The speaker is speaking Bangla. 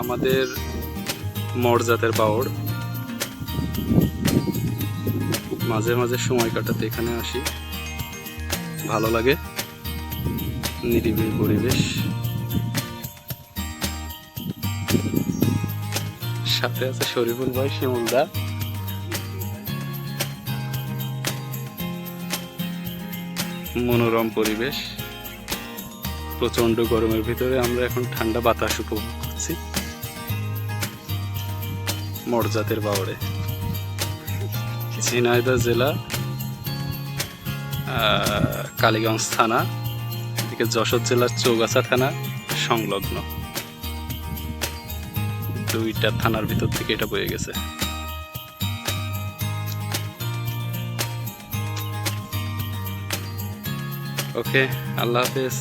আমাদের মরজাতের বাওড়। মাঝে মাঝে সময় কাটাতে এখানে আসি, ভালো লাগে, নিরিবিলি পরিবেশ, সাথে আছে শরীফুল ভাই, শিমুলদা। মনোরম পরিবেশ, প্রচন্ড গরমের ভিতরে আমরা এখন ঠান্ডা বাতাস উপভোগ করছি মরজাতের বাওড়ে। ঝিনাইদহ জেলা, কালীগঞ্জ থানা, এদিকে যশোর জেলার চৌগাছা থানা সংলগ্ন, দুইটা থানার ভিতর থেকে এটা বয়ে গেছে। ওকে, আল্লাহ হাফেজ।